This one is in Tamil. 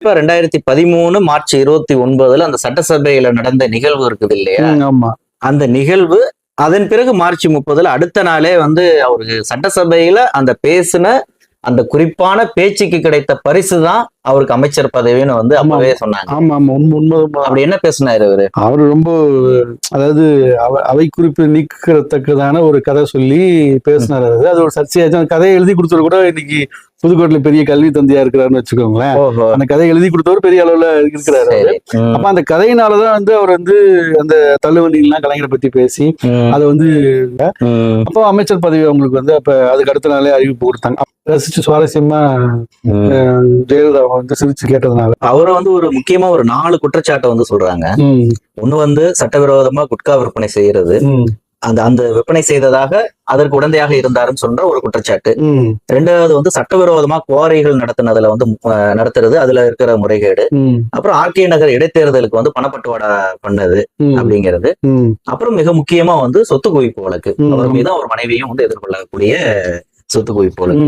இப்ப 2013 மார்ச் 29 அந்த சட்டசபையில நடந்த நிகழ்வு இருக்குது இல்லையா? ஆமா. அந்த நிகழ்வு அதன் பிறகு மார்ச் 30 அடுத்த நாளே அவருக்கு சட்டசபையில அந்த பேசின அந்த குறிப்பான பேச்சுக்கு கிடைத்த பரிசு தான் அவருக்கு அமைச்சர் பதவின்னு அப்பவே சொன்னாங்க. ஆமா ஆமா, உண்மைதான். அப்படி என்ன பேசினாரு அவரு? அவரு ரொம்ப, அதாவது அவை குறிப்பு நீக்கத்தக்கதான ஒரு கதை சொல்லி பேசினாரு. அது ஒரு சர்ச்சையாச்சு. அந்த கதையை எழுதி கொடுத்தவர் கூட இன்னைக்கு புதுக்கோட்டையில பெரிய கல்வி தந்தையா இருக்கிறாருன்னு வச்சுக்கோங்களேன். அந்த கதையை எழுதி கொடுத்தவர் பெரிய அளவுல இருக்கிறாரு. அப்ப அந்த கதையினாலதான் அவர் அந்த தள்ளுவண்டிலாம் கலைஞரை பத்தி பேசி அதை அப்போ அமைச்சர் பதவி அவங்களுக்கு அப்ப அதுக்கு அடுத்த நாளே அறிவிப்பு கொடுத்தாங்க. ரசிச்சு சுவாரஸ்யமா ஜெயலலிதா சிரிச்சு கேட்டதுனால அவரை ஒரு முக்கியமா ஒரு 4 குற்றச்சாட்டை சொல்றாங்க. ஒண்ணு சட்டவிரோதமா குட்கா விற்பனை செய்யறது, அந்த விற்பனை செய்ததாக அதற்கு உடந்தையாக இருந்தாருன்னு சொல்ற ஒரு குற்றச்சாட்டு. ரெண்டாவது சட்டவிரோதமா குவாரிகள் நடத்தினதுல நடத்துறது, அதுல இருக்கிற முறைகேடு. அப்புறம் ஆர்கே நகர் இடைத்தேர்தலுக்கு பணப்பட்டுவாடா பண்ணது அப்படிங்கிறது. அப்புறம் மிக முக்கியமா சொத்து குவிப்பு வழக்கு. அவர் மீது அவர் மனைவியும் எதிர்கொள்ளக்கூடிய சொத்து குவிப்பு வழக்கு.